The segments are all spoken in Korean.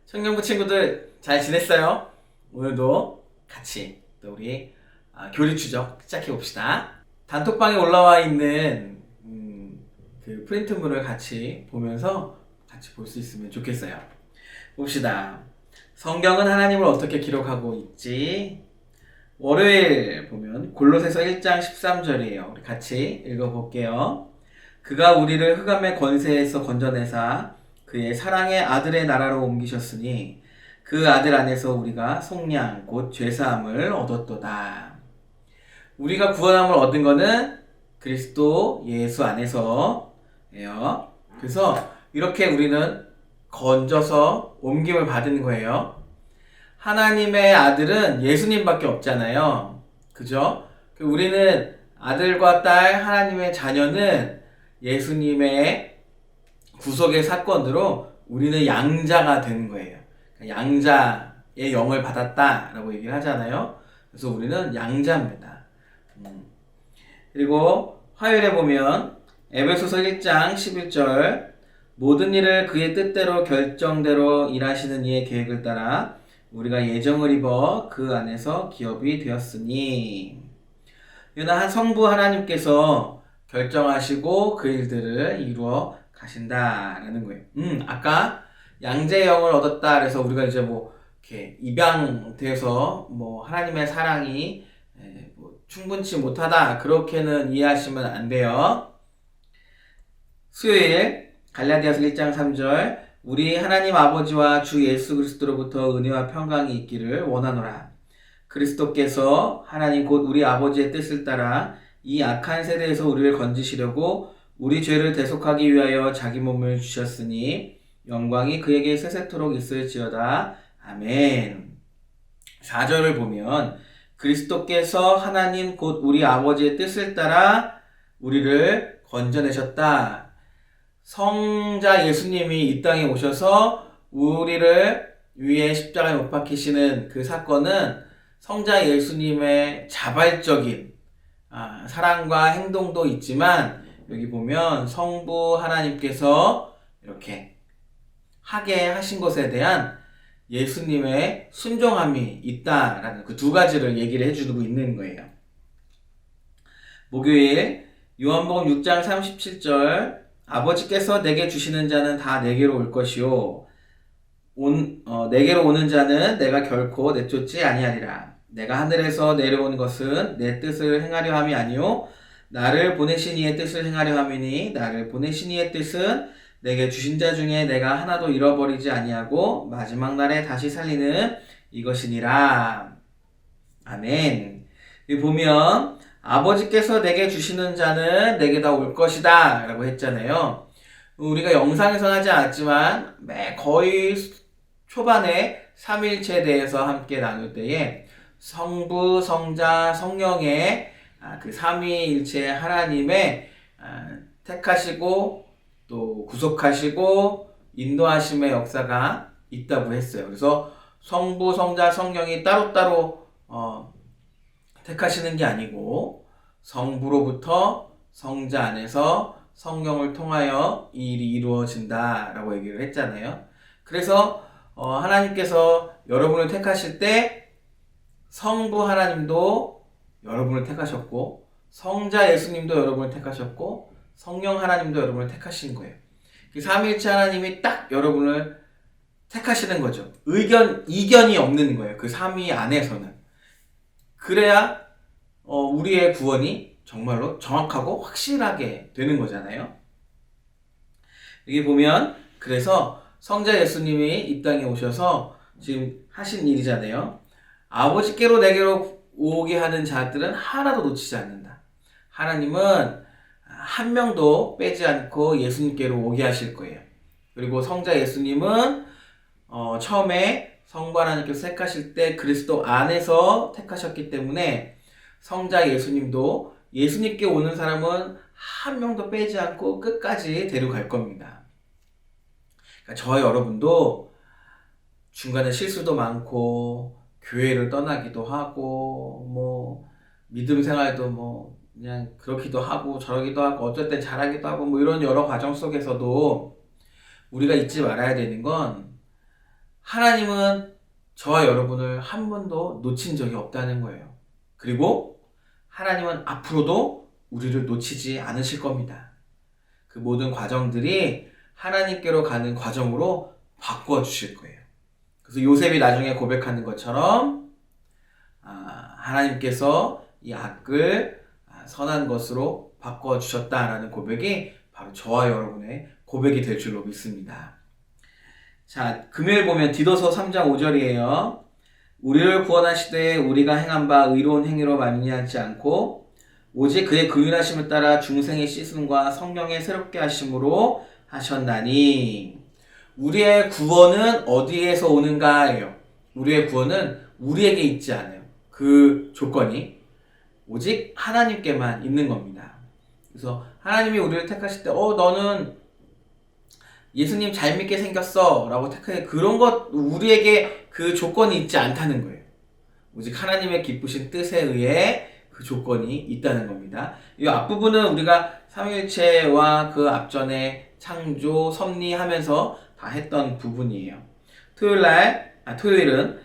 청년부 친구들 잘 지냈어요? 오늘도 같이 또 우리 교리 추적 시작해 봅시다. 단톡방에 올라와 있는 그 프린트물을 같이 보면서 같이 볼 수 있으면 좋겠어요. 봅시다. 성경은 하나님을 어떻게 기록하고 있지? 월요일 보면 골로새서 1장 13절이에요. 우리 같이 읽어볼게요. 그가 우리를 흑암의 권세에서 건져내사 그의 사랑의 아들의 나라로 옮기셨으니 그 아들 안에서 우리가 속량 곧 죄사함을 얻었도다. 우리가 구원함을 얻은 것은 그리스도 예수 안에서예요. 그래서 이렇게 우리는 건져서 옮김을 받은 거예요. 하나님의 아들은 예수님밖에 없잖아요. 그죠? 우리는 아들과 딸 하나님의 자녀는 예수님의 구속의 사건으로 우리는 양자가 되는 거예요. 양자의 영을 받았다라고 얘기를 하잖아요. 그래서 우리는 양자입니다. 그리고 화요일에 보면 에베소서 1장 11절 모든 일을 그의 뜻대로 결정대로 일하시는 이의 계획을 따라 우리가 예정을 입어 그 안에서 기업이 되었으니 한 성부 하나님께서 결정하시고 그 일들을 이루어 가신다라는 거예요. 아까 양자의 영을 얻었다 그래서 우리가 이제 이렇게 입양돼서 하나님의 사랑이 충분치 못하다 그렇게는 이해하시면 안 돼요. 수요일 갈라디아서 1장 3절 우리 하나님 아버지와 주 예수 그리스도로부터 은혜와 평강이 있기를 원하노라. 그리스도께서 하나님 곧 우리 아버지의 뜻을 따라 이 악한 세대에서 우리를 건지시려고 우리 죄를 대속하기 위하여 자기 몸을 주셨으니 영광이 그에게 세세토록 있을지어다. 아멘. 4절을 보면 그리스도께서 하나님 곧 우리 아버지의 뜻을 따라 우리를 건져내셨다. 성자 예수님이 이 땅에 오셔서 우리를 위해 십자가에 못 박히시는 그 사건은 성자 예수님의 자발적인 사랑과 행동도 있지만 여기 보면 성부 하나님께서 이렇게 하게 하신 것에 대한 예수님의 순종함이 있다라는 그 두 가지를 얘기를 해주고 있는 거예요. 목요일 요한복음 6장 37절 아버지께서 내게 주시는 자는 다 내게로 올 것이요 내게로 오는 자는 내가 결코 내쫓지 아니하리라. 내가 하늘에서 내려온 것은 내 뜻을 행하려 함이 아니요 나를 보내신 이의 뜻을 행하려 함이니 나를 보내신 이의 뜻은 내게 주신 자 중에 내가 하나도 잃어버리지 아니하고 마지막 날에 다시 살리는 이것이니라. 아멘. 여기 보면 아버지께서 내게 주시는 자는 내게 다 올 것이다 라고 했잖아요. 우리가 영상에서는 하지 않았지만 거의 초반에 삼일체에 대해서 함께 나눌 때에 성부, 성자, 성령의 그 삼위일체 하나님의 택하시고 또 구속하시고 인도하심의 역사가 있다고 했어요. 그래서 성부, 성자, 성령이 따로따로 택하시는 게 아니고 성부로부터 성자 안에서 성령을 통하여 이 일이 이루어진다라고 얘기를 했잖아요. 그래서 하나님께서 여러분을 택하실 때 성부 하나님도 여러분을 택하셨고 성자 예수님도 여러분을 택하셨고 성령 하나님도 여러분을 택하신 거예요. 그 삼위일체 하나님이 딱 여러분을 택하시는 거죠. 이견이 없는 거예요. 그 삼위 안에서는. 그래야 우리의 구원이 정말로 정확하고 확실하게 되는 거잖아요. 여기 보면 그래서 성자 예수님이 이 땅에 오셔서 지금 하신 일이잖아요. 아버지께로 내게로 오게 하는 자들은 하나도 놓치지 않는다. 하나님은 한 명도 빼지 않고 예수님께로 오게 하실 거예요. 그리고 성자 예수님은 처음에 성부 하나님께서 택하실 때 그리스도 안에서 택하셨기 때문에 성자 예수님도 예수님께 오는 사람은 한 명도 빼지 않고 끝까지 데려갈 겁니다. 그러니까 저 여러분도 중간에 실수도 많고 교회를 떠나기도 하고 믿음 생활도 그냥 그렇기도 하고 저러기도 하고 어쩔 땐 잘하기도 하고 이런 여러 과정 속에서도 우리가 잊지 말아야 되는 건 하나님은 저와 여러분을 한 번도 놓친 적이 없다는 거예요. 그리고 하나님은 앞으로도 우리를 놓치지 않으실 겁니다. 그 모든 과정들이 하나님께로 가는 과정으로 바꾸어 주실 거예요. 그래서 요셉이 나중에 고백하는 것처럼 하나님께서 이 악을 선한 것으로 바꿔 주셨다라는 고백이 바로 저와 여러분의 고백이 될 줄로 믿습니다. 자, 금요일 보면 디도서 3장 5절이에요. 우리를 구원하시되 우리가 행한 바 의로운 행위로 말미암지 않고 오직 그의 긍휼하심을 따라 중생의 씻음과 성령의 새롭게 하심으로 하셨나니. 우리의 구원은 어디에서 오는가예요. 우리의 구원은 우리에게 있지 않아요. 그 조건이 오직 하나님께만 있는 겁니다. 그래서 하나님이 우리를 택하실 때 너는 예수님 잘 믿게 생겼어 라고 택해, 그런 것 우리에게 그 조건이 있지 않다는 거예요. 오직 하나님의 기쁘신 뜻에 의해 그 조건이 있다는 겁니다. 이 앞부분은 우리가 삼위일체와 그 앞전에 창조, 섭리하면서 다 했던 부분이에요. 토요일은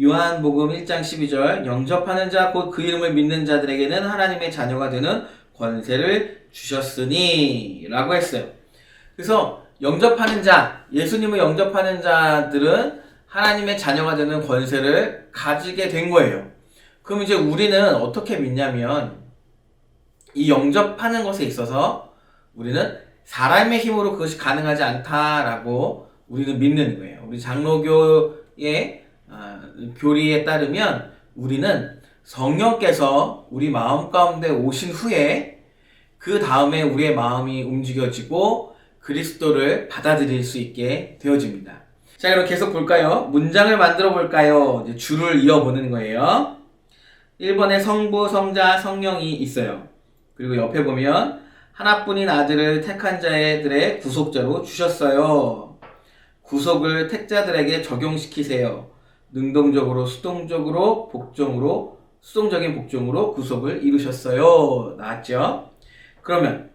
요한복음 1장 12절 영접하는 자 곧 그 이름을 믿는 자들에게는 하나님의 자녀가 되는 권세를 주셨으니 라고 했어요. 그래서 영접하는 자, 예수님을 영접하는 자들은 하나님의 자녀가 되는 권세를 가지게 된 거예요. 그럼 이제 우리는 어떻게 믿냐면 이 영접하는 것에 있어서 우리는 사람의 힘으로 그것이 가능하지 않다라고 우리는 믿는 거예요. 우리 장로교의 교리에 따르면 우리는 성령께서 우리 마음 가운데 오신 후에 그 다음에 우리의 마음이 움직여지고 그리스도를 받아들일 수 있게 되어집니다. 자, 그럼 계속 볼까요? 문장을 만들어 볼까요? 이제 줄을 이어보는 거예요. 1번에 성부, 성자, 성령이 있어요. 그리고 옆에 보면 하나뿐인 아들을 택한 자들의 구속자로 주셨어요. 구속을 택자들에게 적용시키세요. 능동적으로, 수동적인 복종으로 구속을 이루셨어요. 나왔죠? 그러면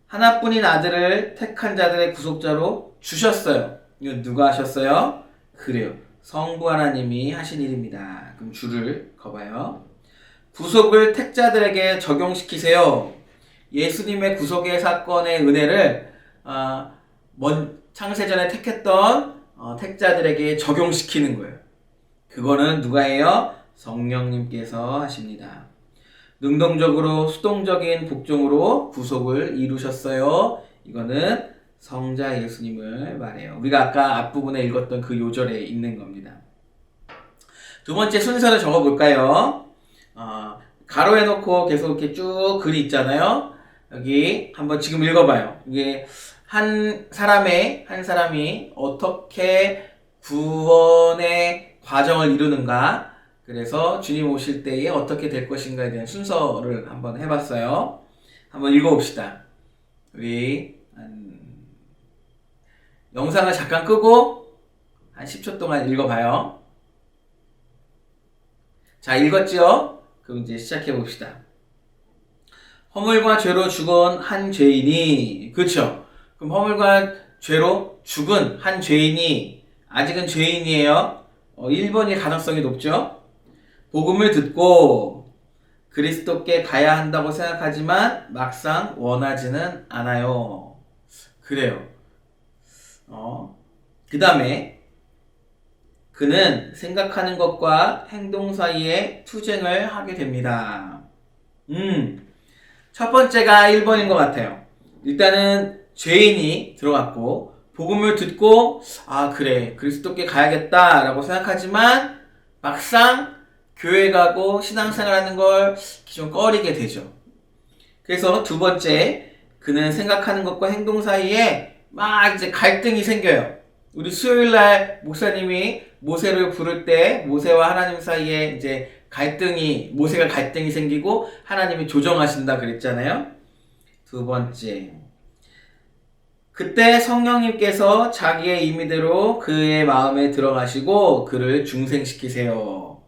하나뿐인 아들을 택한 자들의 구속자로 주셨어요. 이건 누가 하셨어요? 그래요. 성부 하나님이 하신 일입니다. 그럼 줄을 그어봐요. 구속을 택자들에게 적용시키세요. 예수님의 구속의 사건의 은혜를 창세전에 택했던 택자들에게 적용시키는 거예요. 그거는 누가 해요? 성령님께서 하십니다. 능동적으로 수동적인 복종으로 구속을 이루셨어요. 이거는 성자 예수님을 말해요. 우리가 아까 앞부분에 읽었던 그 요절에 있는 겁니다. 두 번째 순서를 적어볼까요? 가로해놓고 계속 이렇게 쭉 글이 있잖아요. 여기 한번 지금 읽어봐요. 이게 한 사람이 어떻게 구원의 과정을 이루는가, 그래서 주님 오실 때에 어떻게 될 것인가에 대한 순서를 한번 해봤어요. 한번 읽어봅시다. 우리 영상을 잠깐 끄고 한 10초 동안 읽어봐요. 자, 읽었죠? 그럼 이제 시작해봅시다. 허물과 죄로 죽은 한 죄인이, 그쵸? 그럼 허물과 죄로 죽은 한 죄인이, 아직은 죄인이에요. 1번일 가능성이 높죠? 복음을 듣고 그리스도께 가야 한다고 생각하지만 막상 원하지는 않아요. 그래요. 그 다음에 그는 생각하는 것과 행동 사이에 투쟁을 하게 됩니다. 첫 번째가 1번인 것 같아요. 일단은 죄인이 들어갔고 복음을 듣고 그래, 그리스도께 가야겠다라고 생각하지만 막상 교회 가고 신앙생활하는 걸 좀 꺼리게 되죠. 그래서 두 번째, 그는 생각하는 것과 행동 사이에 막 이제 갈등이 생겨요. 우리 수요일날 목사님이 모세를 부를 때 모세와 하나님 사이에 이제 모세가 갈등이 생기고 하나님이 조정하신다 그랬잖아요. 두 번째, 그때 성령님께서 자기의 임의대로 그의 마음에 들어가시고 그를 중생시키세요.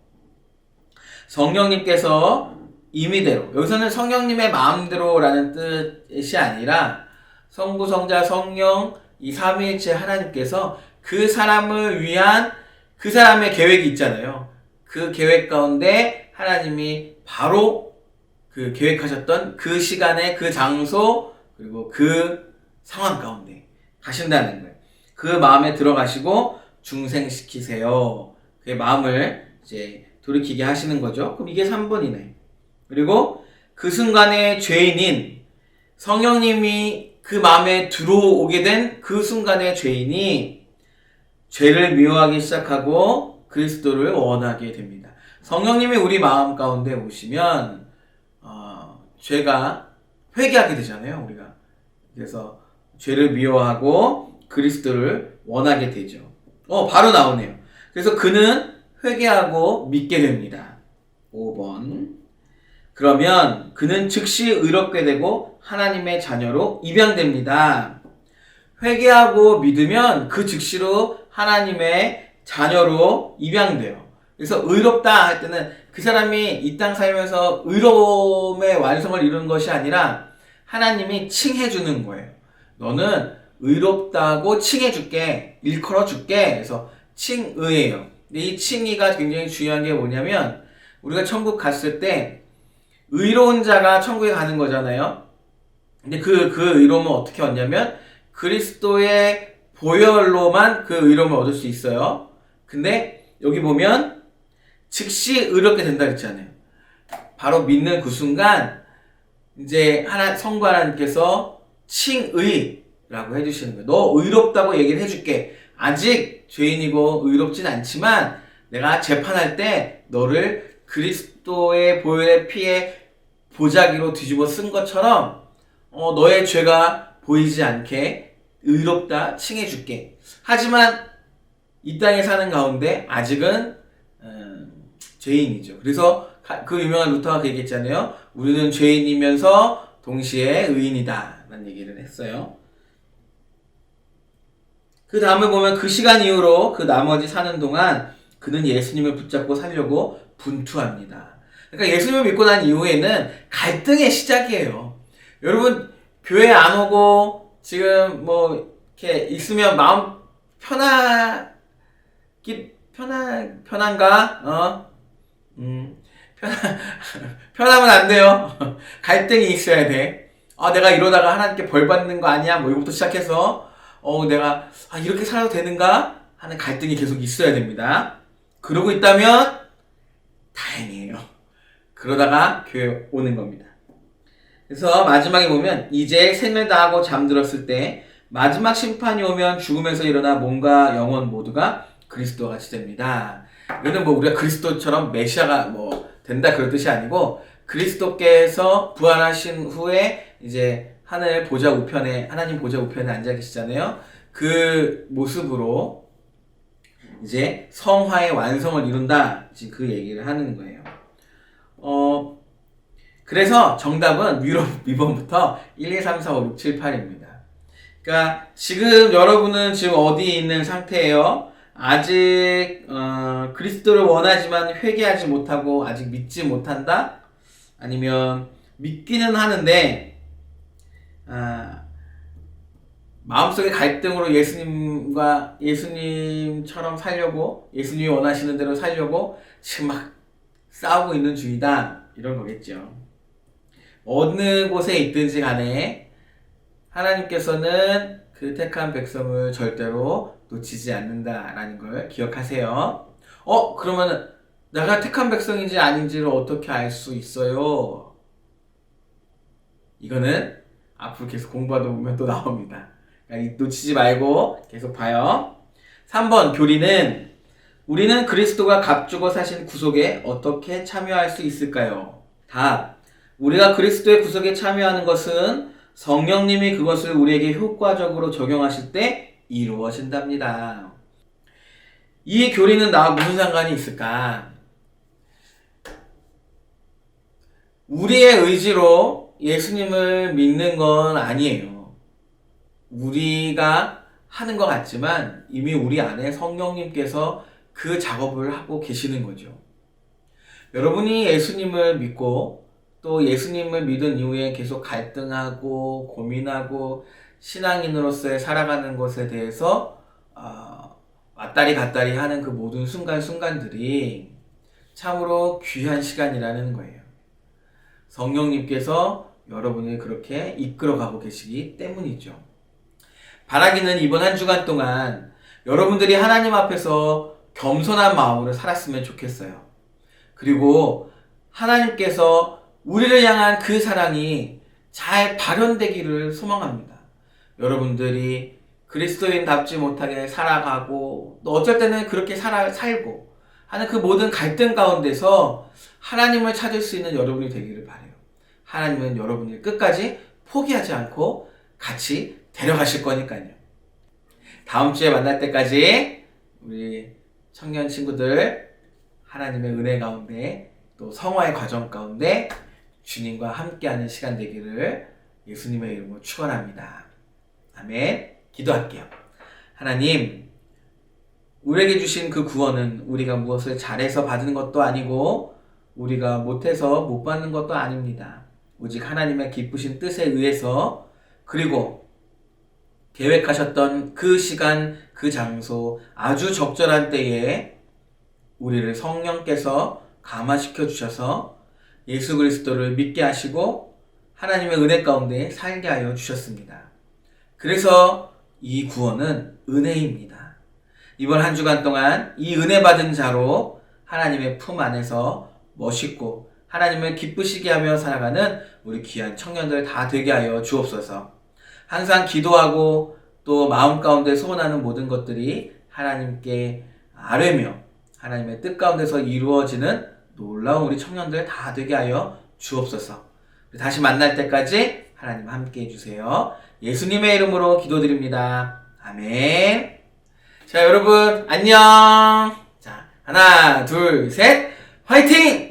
성령님께서 임의대로, 여기서는 성령님의 마음대로라는 뜻이 아니라 성부, 성자, 성령 이 삼위일체 하나님께서 그 사람을 위한 그 사람의 계획이 있잖아요. 그 계획 가운데 하나님이 바로 그 계획하셨던 그 시간에 그 장소 그리고 그 상황 가운데 가신다는 거예요. 그 마음에 들어가시고 중생시키세요. 그의 마음을 이제 돌이키게 하시는 거죠. 그럼 이게 3번이네. 그리고 그 순간에 죄인인 성령님이 그 마음에 들어오게 된 그 순간의 죄인이 죄를 미워하기 시작하고 그리스도를 원하게 됩니다. 성령님이 우리 마음 가운데 오시면 죄가 회개하게 되잖아요, 우리가. 그래서 죄를 미워하고 그리스도를 원하게 되죠. 바로 나오네요. 그래서 그는 회개하고 믿게 됩니다. 5번. 그러면 그는 즉시 의롭게 되고 하나님의 자녀로 입양됩니다. 회개하고 믿으면 그 즉시로 하나님의 자녀로 입양돼요. 그래서 의롭다 할 때는 그 사람이 이 땅 살면서 의로움의 완성을 이루는 것이 아니라 하나님이 칭해주는 거예요. 너는 의롭다고 칭해줄게, 일컬어줄게. 그래서 칭의예요. 근데 이 칭의가 굉장히 중요한 게 뭐냐면 우리가 천국 갔을 때 의로운 자가 천국에 가는 거잖아요. 근데 그 의로움은 어떻게 얻냐면 그리스도의 보혈로만 그 의로움을 얻을 수 있어요. 근데 여기 보면 즉시 의롭게 된다 했잖아요. 바로 믿는 그 순간 이제 성부 하나님께서 칭의라고 해주시는 거예요. 너 의롭다고 얘기를 해줄게. 아직 죄인이고 의롭진 않지만 내가 재판할 때 너를 그리스도의 보혈의 피에 보자기로 뒤집어 쓴 것처럼 너의 죄가 보이지 않게 의롭다 칭해줄게. 하지만 이 땅에 사는 가운데 아직은 죄인이죠. 그래서 그 유명한 루터가 그 얘기했잖아요. 우리는 죄인이면서 동시에 의인이다 라는 얘기를 했어요. 그 다음에 보면 그 시간 이후로 그 나머지 사는 동안 그는 예수님을 붙잡고 살려고 분투합니다. 그러니까 예수님을 믿고 난 이후에는 갈등의 시작이에요. 여러분 교회 안 오고 지금 뭐 이렇게 있으면 마음 편한가? 편하면 안 돼요. 갈등이 있어야 돼. 내가 이러다가 하나님께 벌 받는 거 아니야? 뭐 이거부터 시작해서 내가 이렇게 살아도 되는가? 하는 갈등이 계속 있어야 됩니다. 그러고 있다면 다행이에요. 그러다가 교회 오는 겁니다. 그래서 마지막에 보면 이제 생을 다하고 잠들었을 때 마지막 심판이 오면 죽음에서 일어나 몸과 영혼 모두가 그리스도와 같이 됩니다. 이거는 뭐 우리가 그리스도처럼 메시아가 뭐 된다 그런 뜻이 아니고 그리스도께서 부활하신 후에 이제 하나님 보좌 우편에 앉아 계시잖아요. 그 모습으로 이제 성화의 완성을 이룬다. 지금 그 얘기를 하는 거예요. 그래서 정답은 위번부터 1, 2, 3, 4, 5, 6, 7, 8입니다. 그러니까 지금 여러분은 지금 어디에 있는 상태예요? 아직 그리스도를 원하지만 회개하지 못하고 아직 믿지 못한다? 아니면 믿기는 하는데 마음속의 갈등으로 예수님처럼 살려고 예수님이 원하시는 대로 살려고 지금 막 싸우고 있는 중이다 이런 거겠죠. 어느 곳에 있든지 간에 하나님께서는 그 택한 백성을 절대로 놓치지 않는다라는 걸 기억하세요. 그러면 내가 택한 백성인지 아닌지를 어떻게 알 수 있어요? 이거는 앞으로 계속 공부하다 보면 또 나옵니다. 그러니까 놓치지 말고 계속 봐요. 3번 교리는 우리는 그리스도가 값주고 사신 구속에 어떻게 참여할 수 있을까요? 답. 우리가 그리스도의 구속에 참여하는 것은 성령님이 그것을 우리에게 효과적으로 적용하실 때 이루어진답니다. 이 교리는 나와 무슨 상관이 있을까? 우리의 의지로 예수님을 믿는 건 아니에요. 우리가 하는 것 같지만 이미 우리 안에 성령님께서 그 작업을 하고 계시는 거죠. 여러분이 예수님을 믿고 또 예수님을 믿은 이후에 계속 갈등하고 고민하고 신앙인으로서의 살아가는 것에 대해서 왔다리 하는 그 모든 순간순간들이 참으로 귀한 시간이라는 거예요. 성령님께서 여러분을 그렇게 이끌어가고 계시기 때문이죠. 바라기는 이번 한 주간 동안 여러분들이 하나님 앞에서 겸손한 마음으로 살았으면 좋겠어요. 그리고 하나님께서 우리를 향한 그 사랑이 잘 발현되기를 소망합니다. 여러분들이 그리스도인답지 못하게 살아가고 또 어쩔 때는 그렇게 살고 하는 그 모든 갈등 가운데서 하나님을 찾을 수 있는 여러분이 되기를 바라요. 하나님은 여러분을 끝까지 포기하지 않고 같이 데려가실 거니까요. 다음 주에 만날 때까지 우리 청년 친구들 하나님의 은혜 가운데 또 성화의 과정 가운데 주님과 함께하는 시간 되기를 예수님의 이름으로 축원합니다. 아멘. 기도할게요. 하나님, 우리에게 주신 그 구원은 우리가 무엇을 잘해서 받은 것도 아니고 우리가 못해서 못 받는 것도 아닙니다. 오직 하나님의 기쁘신 뜻에 의해서 그리고 계획하셨던 그 시간, 그 장소, 아주 적절한 때에 우리를 성령께서 감화시켜 주셔서 예수 그리스도를 믿게 하시고 하나님의 은혜 가운데 살게 하여 주셨습니다. 그래서 이 구원은 은혜입니다. 이번 한 주간 동안 이 은혜 받은 자로 하나님의 품 안에서 멋있고 하나님을 기쁘시게 하며 살아가는 우리 귀한 청년들 다 되게 하여 주옵소서. 항상 기도하고 또 마음 가운데 소원하는 모든 것들이 하나님께 아뢰며 하나님의 뜻 가운데서 이루어지는 놀라운 우리 청년들 다 되게 하여 주옵소서. 다시 만날 때까지 하나님 함께 해주세요. 예수님의 이름으로 기도드립니다. 아멘. 자, 여러분 안녕. 자, 하나 둘 셋 화이팅!